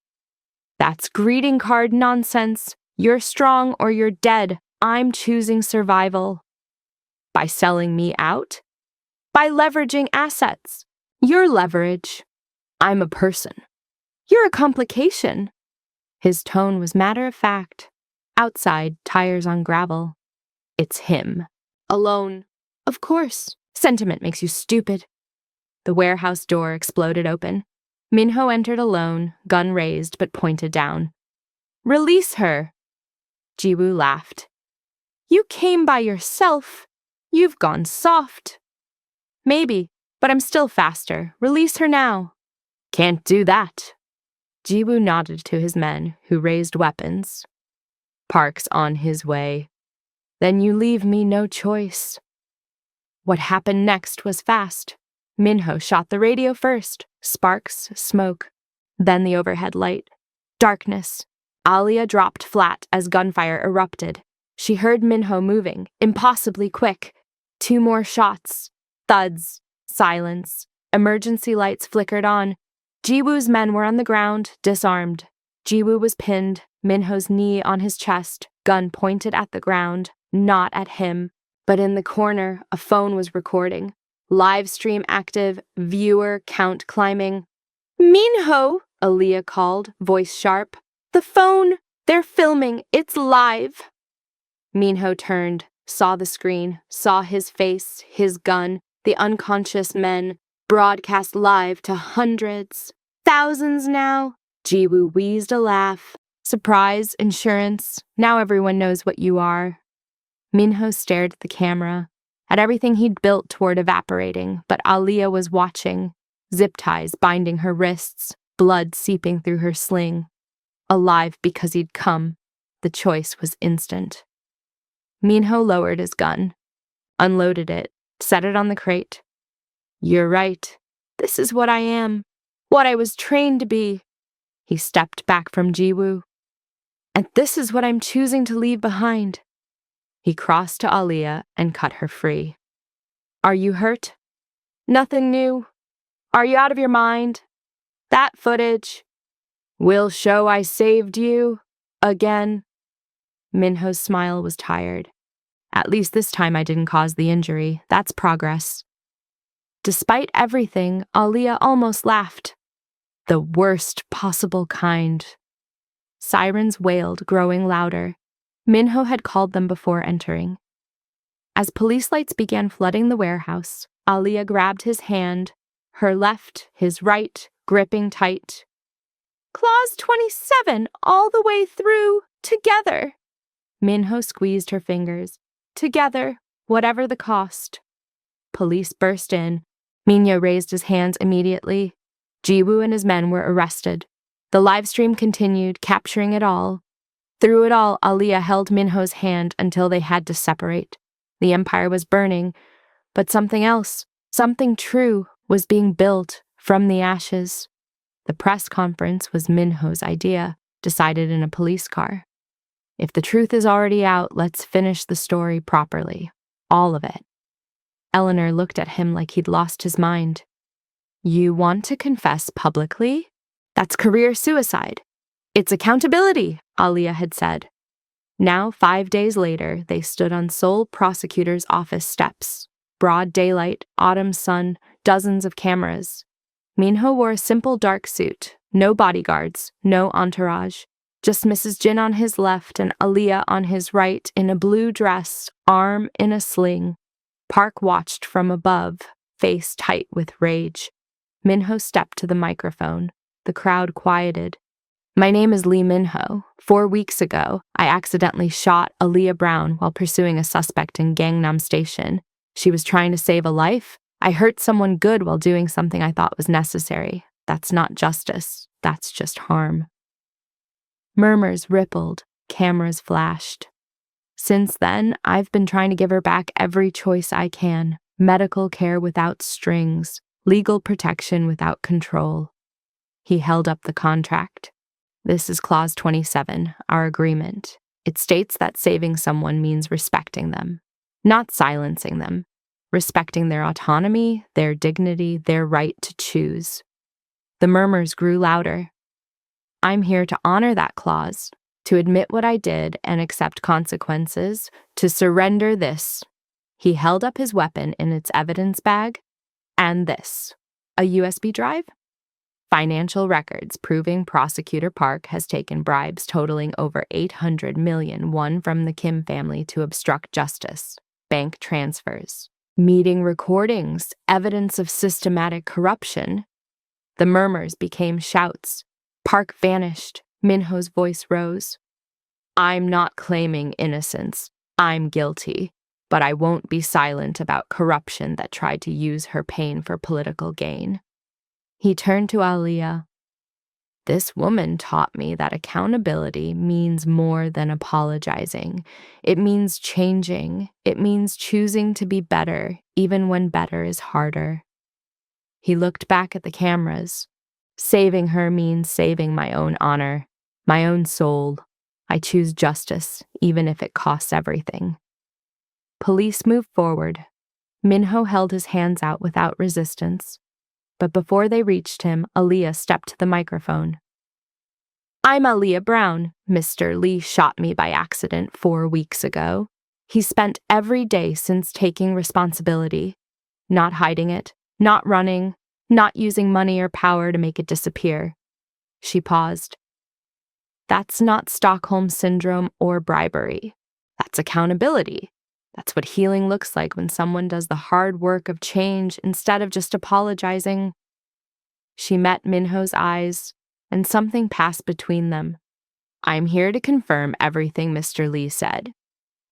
That's greeting card nonsense. You're strong or you're dead. I'm choosing survival. By selling me out? By leveraging assets. You're leverage. I'm a person. You're a complication. His tone was matter of fact. Outside, tires on gravel. It's him. Alone. Of course. Sentiment makes you stupid. The warehouse door exploded open. Minho entered alone, gun raised but pointed down. Release her. Ji-woo laughed. You came by yourself. You've gone soft. Maybe, but I'm still faster. Release her now. Can't do that. Ji-woo nodded to his men, who raised weapons. Park's on his way. Then you leave me no choice. What happened next was fast. Minho shot the radio first. Sparks, smoke. Then the overhead light. Darkness. Aaliyah dropped flat as gunfire erupted. She heard Minho moving, impossibly quick. 2 more shots. Thuds. Silence. Emergency lights flickered on. Ji-woo's men were on the ground, disarmed. Ji-woo was pinned, Minho's knee on his chest, gun pointed at the ground, not at him. But in the corner, a phone was recording. Live stream active, viewer count climbing. Minho, Aaliyah called, voice sharp. The phone! They're filming! It's live! Minho turned, saw the screen, saw his face, his gun, the unconscious men, broadcast live to hundreds. Thousands now. Ji-woo wheezed a laugh. Surprise, insurance, now everyone knows what you are. Minho stared at the camera, at everything he'd built toward evaporating, but Aaliyah was watching, zip ties binding her wrists, blood seeping through her sling. Alive because he'd come. The choice was instant. Minho lowered his gun, unloaded it, set it on the crate. You're right. This is what I am. What I was trained to be. He stepped back from Ji-woo. And this is what I'm choosing to leave behind. He crossed to Aaliyah and cut her free. Are you hurt? Nothing new. Are you out of your mind? That footage will show I saved you again. Minho's smile was tired. At least this time I didn't cause the injury. That's progress. Despite everything, Aaliyah almost laughed. The worst possible kind. Sirens wailed, growing louder. Minho had called them before entering. As police lights began flooding the warehouse, Aaliyah grabbed his hand, her left, his right, gripping tight. Clause 27, all the way through, together. Minho squeezed her fingers. Together, whatever the cost. Police burst in. Minho raised his hands immediately. Jiwoo and his men were arrested. The live stream continued, capturing it all. Through it all, Aaliyah held Minho's hand until they had to separate. The empire was burning, but something else, something true, was being built from the ashes. The press conference was Minho's idea, decided in a police car. If the truth is already out, let's finish the story properly. All of it. Eleanor looked at him like he'd lost his mind. You want to confess publicly? That's career suicide. It's accountability, Aaliyah had said. Now, 5 days later, they stood on Seoul prosecutor's office steps. Broad daylight, autumn sun, dozens of cameras. Minho wore a simple dark suit, no bodyguards, no entourage. Just Mrs. Jin on his left and Aaliyah on his right in a blue dress, arm in a sling. Park watched from above, face tight with rage. Minho stepped to the microphone. The crowd quieted. My name is Lee Minho. 4 weeks ago, I accidentally shot Aaliyah Brown while pursuing a suspect in Gangnam Station. She was trying to save a life. I hurt someone good while doing something I thought was necessary. That's not justice. That's just harm. Murmurs rippled. Cameras flashed. Since then, I've been trying to give her back every choice I can. Medical care without strings. Legal protection without control. He held up the contract. This is Clause 27, our agreement. It states that saving someone means respecting them, not silencing them, respecting their autonomy, their dignity, their right to choose. The murmurs grew louder. I'm here to honor that clause, to admit what I did and accept consequences, to surrender this. He held up his weapon in its evidence bag, and this, a USB drive? Financial records proving Prosecutor Park has taken bribes totaling over 800 million won from the Kim family to obstruct justice, bank transfers, meeting recordings, evidence of systematic corruption. The murmurs became shouts. Park vanished. Minho's voice rose. I'm not claiming innocence. I'm guilty, but I won't be silent about corruption that tried to use her pain for political gain. He turned to Aaliyah. This woman taught me that accountability means more than apologizing. It means changing. It means choosing to be better, even when better is harder. He looked back at the cameras. Saving her means saving my own honor, my own soul. I choose justice, even if it costs everything. Police moved forward. Minho held his hands out without resistance. But before they reached him, Aaliyah stepped to the microphone. I'm Aaliyah Brown. Mr. Lee shot me by accident 4 weeks ago. He spent every day since taking responsibility, not hiding it, not running, not using money or power to make it disappear. She paused. That's not Stockholm Syndrome or bribery. That's accountability. That's what healing looks like when someone does the hard work of change instead of just apologizing. She met Minho's eyes, and something passed between them. I'm here to confirm everything Mr. Lee said.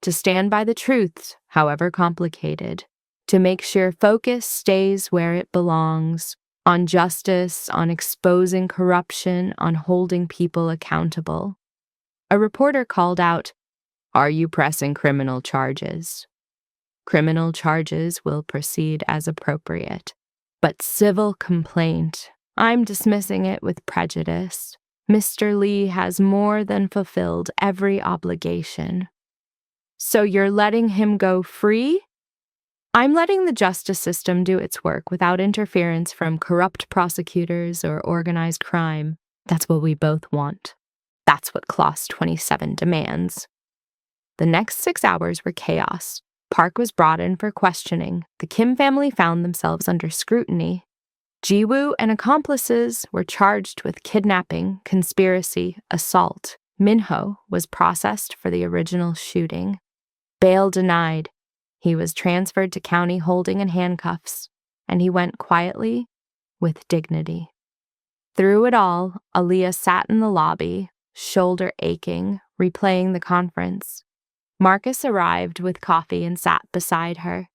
To stand by the truths, however complicated. To make sure focus stays where it belongs. On justice, on exposing corruption, on holding people accountable. A reporter called out, Are you pressing criminal charges? Criminal charges will proceed as appropriate. But civil complaint, I'm dismissing it with prejudice. Mr. Lee has more than fulfilled every obligation. So you're letting him go free? I'm letting the justice system do its work without interference from corrupt prosecutors or organized crime. That's what we both want. That's what Clause 27 demands. The next 6 hours were chaos. Park was brought in for questioning. The Kim family found themselves under scrutiny. Jiwoo and accomplices were charged with kidnapping, conspiracy, assault. Minho was processed for the original shooting. Bail denied. He was transferred to county holding and handcuffs, and he went quietly with dignity. Through it all, Aaliyah sat in the lobby, shoulder aching, replaying the conference. Marcus arrived with coffee and sat beside her.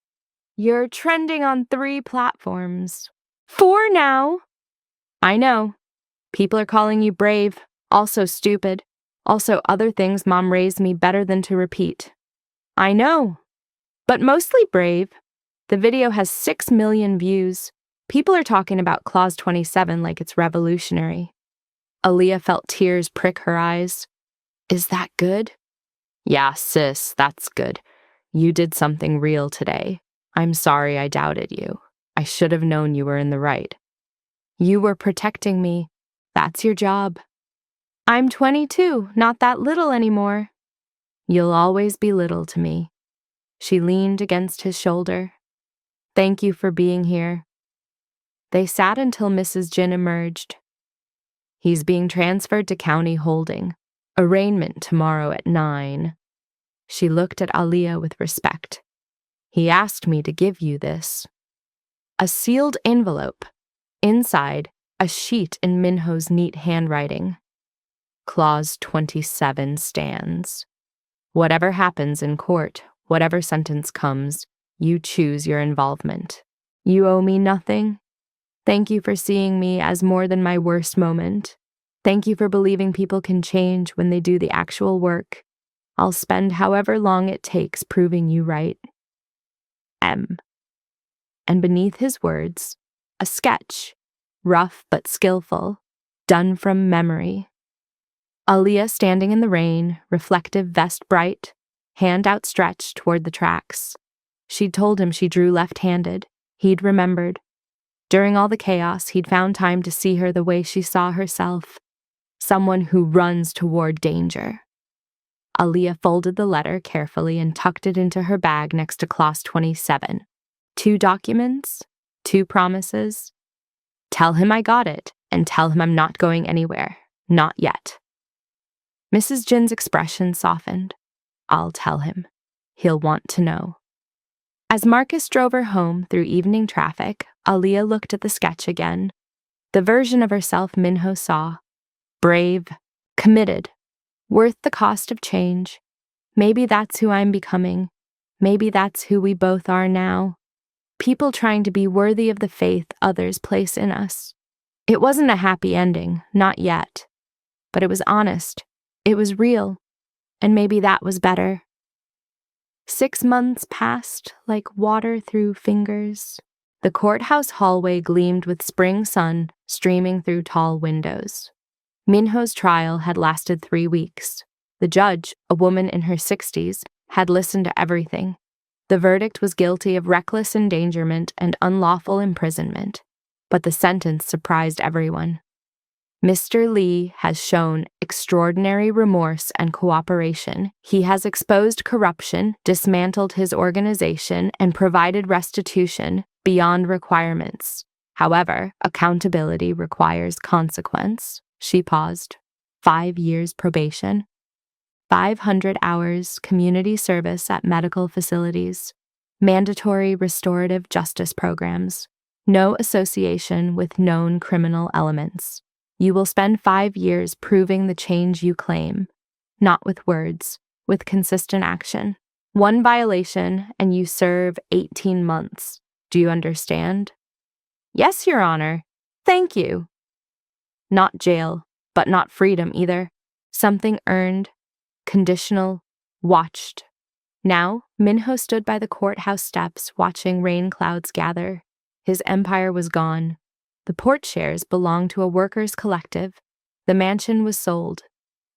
You're trending on 3 platforms. 4 now. I know. People are calling you brave, also stupid, also other things Mom raised me better than to repeat. I know. But mostly brave. The video has 6 million views. People are talking about Clause 27 like it's revolutionary. Aaliyah felt tears prick her eyes. Is that good? Yeah, sis, that's good. You did something real today. I'm sorry I doubted you. I should have known you were in the right. You were protecting me. That's your job. I'm 22, not that little anymore. You'll always be little to me. She leaned against his shoulder. Thank you for being here. They sat until Mrs. Jin emerged. He's being transferred to county holding. Arraignment tomorrow at 9. She looked at Aaliyah with respect. He asked me to give you this. A sealed envelope. Inside, a sheet in Minho's neat handwriting. Clause 27 stands. Whatever happens in court, whatever sentence comes, you choose your involvement. You owe me nothing. Thank you for seeing me as more than my worst moment. Thank you for believing people can change when they do the actual work. I'll spend however long it takes proving you right. M. And beneath his words, a sketch, rough but skillful, done from memory. Aaliyah standing in the rain, reflective vest bright, hand outstretched toward the tracks. She'd told him she drew left-handed. He'd remembered. During all the chaos, he'd found time to see her the way she saw herself, someone who runs toward danger. Aaliyah folded the letter carefully and tucked it into her bag next to Clause 27. 2 documents, 2 promises. Tell him I got it, and tell him I'm not going anywhere. Not yet. Mrs. Jin's expression softened. I'll tell him. He'll want to know. As Marcus drove her home through evening traffic, Aaliyah looked at the sketch again. The version of herself Minho saw. Brave, committed, worth the cost of change. Maybe that's who I'm becoming. Maybe that's who we both are now. People trying to be worthy of the faith others place in us. It wasn't a happy ending, not yet. But it was honest. It was real. And maybe that was better. 6 months passed like water through fingers. The courthouse hallway gleamed with spring sun streaming through tall windows. Minho's trial had lasted 3 weeks. The judge, a woman in her 60s, had listened to everything. The verdict was guilty of reckless endangerment and unlawful imprisonment, but the sentence surprised everyone. Mr. Lee has shown extraordinary remorse and cooperation. He has exposed corruption, dismantled his organization, and provided restitution beyond requirements. However, accountability requires consequence. She paused. 5 years probation. 500 hours community service at medical facilities. Mandatory restorative justice programs. No association with known criminal elements. You will spend 5 years proving the change you claim, not with words, with consistent action. 1 violation and you serve 18 months. Do you understand? Yes, Your Honor. Thank you. Not jail, but not freedom either. Something earned, conditional, watched. Now, Minho stood by the courthouse steps watching rain clouds gather. His empire was gone. The port shares belonged to a workers' collective. The mansion was sold.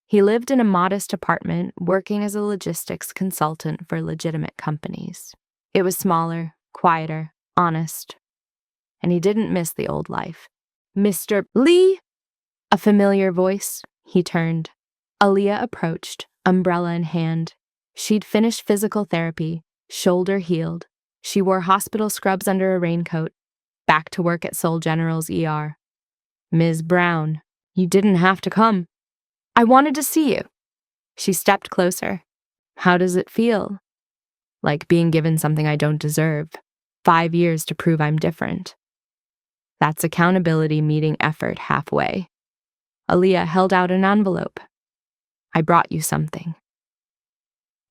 He lived in a modest apartment, working as a logistics consultant for legitimate companies. It was smaller, quieter, honest. And he didn't miss the old life. "Mr. Lee?" A familiar voice. He turned. Aaliyah approached, umbrella in hand. She'd finished physical therapy, shoulder healed. She wore hospital scrubs under a raincoat, back to work at Seoul General's ER. "Ms. Brown, you didn't have to come. I wanted to see you." She stepped closer. "How does it feel?" "Like being given something I don't deserve. 5 years to prove I'm different." That's accountability meeting effort halfway. Aaliyah held out an envelope. "I brought you something."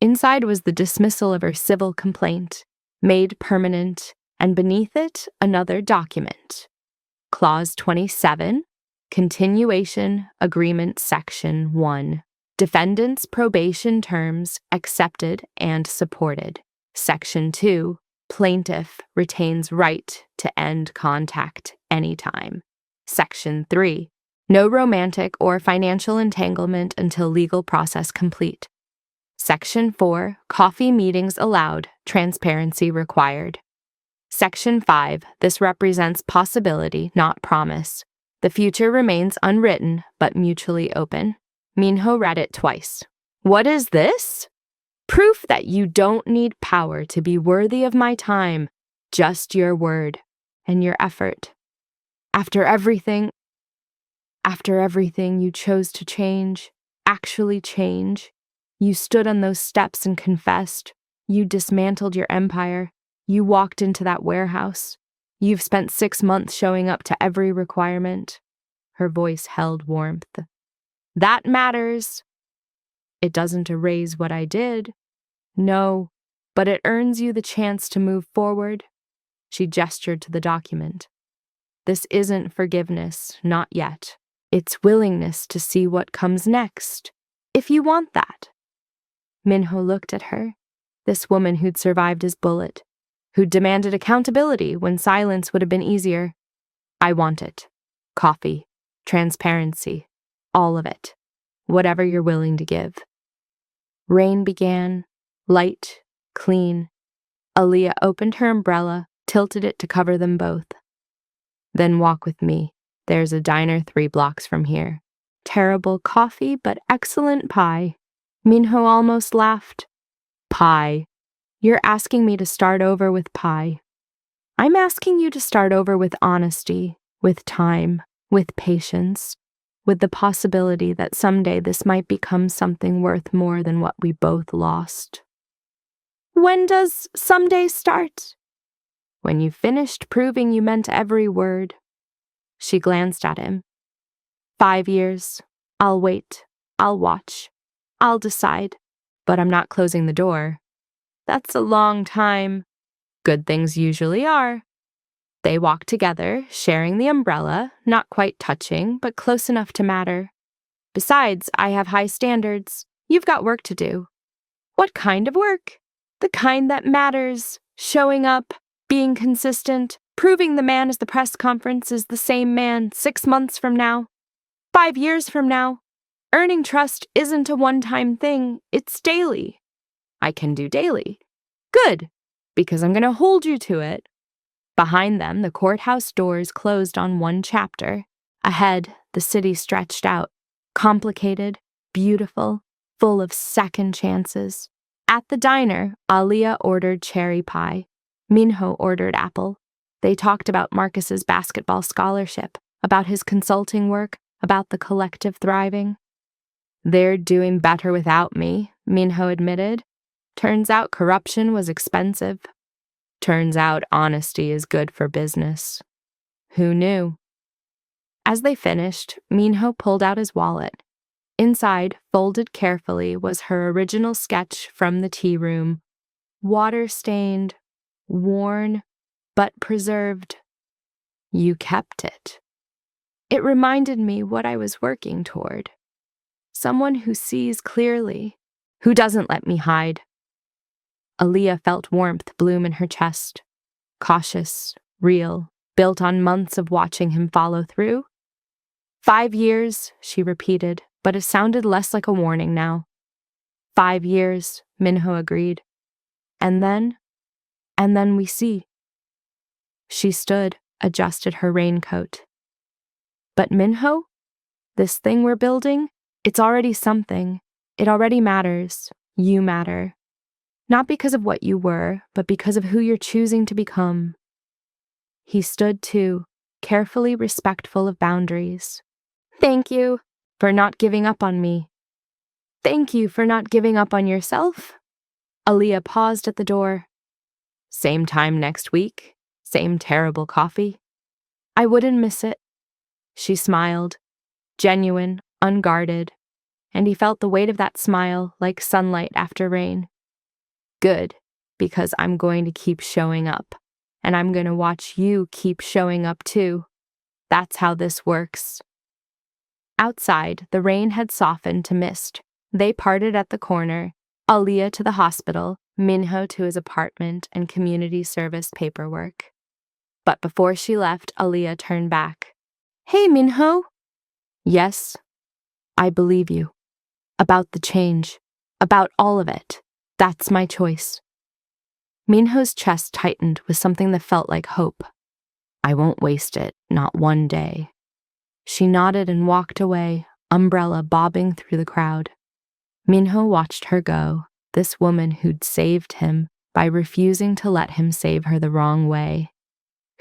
Inside was the dismissal of her civil complaint, made permanent, and beneath it, another document. Clause 27, Continuation Agreement Section 1. Defendant's probation terms accepted and supported. Section 2. Plaintiff retains right to end contact anytime. Section 3. No romantic or financial entanglement until legal process complete. Section 4. Coffee meetings allowed, transparency required. Section 5. This represents possibility, not promise. The future remains unwritten, but mutually open. Minho read it twice. "What is this?" "Proof that you don't need power to be worthy of my time, just your word and your effort. After everything you chose to change, actually change. You stood on those steps and confessed. You dismantled your empire. You walked into that warehouse. You've spent 6 months showing up to every requirement." Her voice held warmth. "That matters. It doesn't erase what I did. No, but it earns you the chance to move forward." She gestured to the document. "This isn't forgiveness, not yet. It's willingness to see what comes next, if you want that." Minho looked at her, this woman who'd survived his bullet, who'd demanded accountability when silence would have been easier. "I want it. Coffee, transparency, all of it. Whatever you're willing to give." Rain began, light, clean. Aaliyah opened her umbrella, tilted it to cover them both. "Then walk with me. There's a diner 3 blocks from here. Terrible coffee, but excellent pie." Minho almost laughed. "Pie. You're asking me to start over with pie. I'm asking you to start over with honesty, with time, with patience, with the possibility that someday this might become something worth more than what we both lost." "When does someday start?" "When you finished proving you meant every word." She glanced at him. 5 years. I'll wait. I'll watch. I'll decide. But I'm not closing the door." "That's a long time." "Good things usually are." They walked together, sharing the umbrella, not quite touching, but close enough to matter. "Besides, I have high standards. You've got work to do." "What kind of work?" "The kind that matters. Showing up, being consistent, proving the man at the press conference is the same man 6 months from now, 5 years from now. Earning trust isn't a one-time thing, it's daily." "I can do daily." "Good, because I'm going to hold you to it." Behind them, the courthouse doors closed on one chapter. Ahead, the city stretched out, complicated, beautiful, full of second chances. At the diner, Aaliyah ordered cherry pie. Minho ordered apple. They talked about Marcus's basketball scholarship, about his consulting work, about the collective thriving. "They're doing better without me," Minho admitted. "Turns out corruption was expensive. Turns out honesty is good for business. Who knew?" As they finished, Minho pulled out his wallet. Inside, folded carefully, was her original sketch from the tea room. Water-stained, worn, but preserved. "You kept it." "It reminded me what I was working toward. Someone who sees clearly, who doesn't let me hide." Aaliyah felt warmth bloom in her chest. Cautious, real, built on months of watching him follow through. 5 years, she repeated, but it sounded less like a warning now. 5 years, Minho agreed. And then we see. She stood, adjusted her raincoat. But Minho, this thing we're building, it's already something. It already matters. You matter. Not because of what you were, but because of who you're choosing to become. He stood too, carefully respectful of boundaries. Thank you for not giving up on me. Thank you for not giving up on yourself. Aaliyah paused at the door. Same time next week, same terrible coffee. I wouldn't miss it. She smiled, genuine, unguarded, and he felt the weight of that smile like sunlight after rain. Good, because I'm going to keep showing up, and I'm going to watch you keep showing up too. That's how this works. Outside, the rain had softened to mist. They parted at the corner, Aaliyah to the hospital, Minho to his apartment and community service paperwork. But before she left, Aaliyah turned back. Hey, Minho. Yes, I believe you. About the change. About all of it. That's my choice. Minho's chest tightened with something that felt like hope. I won't waste it, not one day. She nodded and walked away, umbrella bobbing through the crowd. Minho watched her go, this woman who'd saved him by refusing to let him save her the wrong way,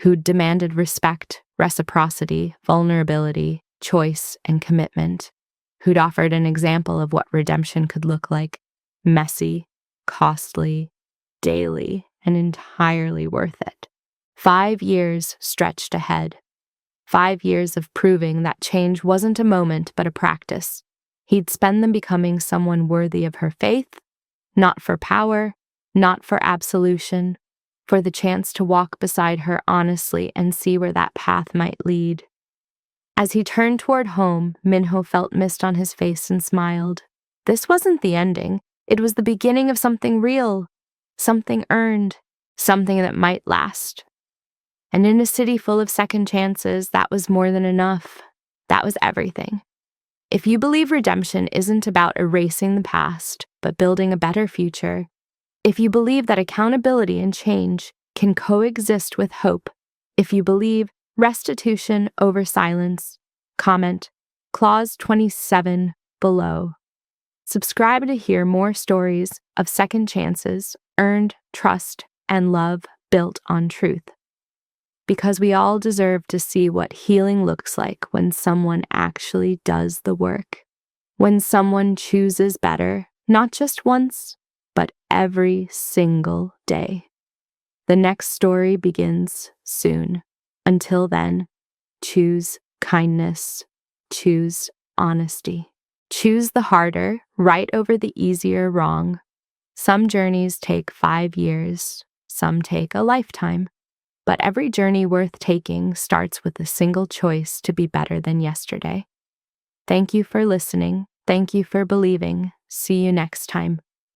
who'd demanded respect, reciprocity, vulnerability, choice, and commitment, who'd offered an example of what redemption could look like, messy, costly, daily, and entirely worth it. 5 years stretched ahead. 5 years of proving that change wasn't a moment but a practice. He'd spend them becoming someone worthy of her faith, not for power, not for absolution, for the chance to walk beside her honestly and see where that path might lead. As he turned toward home, Minho felt mist on his face and smiled. This wasn't the ending. It was the beginning of something real, something earned, something that might last. And in a city full of second chances, that was more than enough. That was everything. If you believe redemption isn't about erasing the past, but building a better future, if you believe that accountability and change can coexist with hope, if you believe restitution over silence, comment Clause 27 below. Subscribe to hear more stories of second chances, earned trust, and love built on truth. Because we all deserve to see what healing looks like when someone actually does the work. When someone chooses better, not just once, but every single day. The next story begins soon. Until then, choose kindness, choose honesty. Choose the harder, right over the easier wrong. Some journeys take 5 years, some take a lifetime. But every journey worth taking starts with a single choice to be better than yesterday. Thank you for listening. Thank you for believing. See you next time.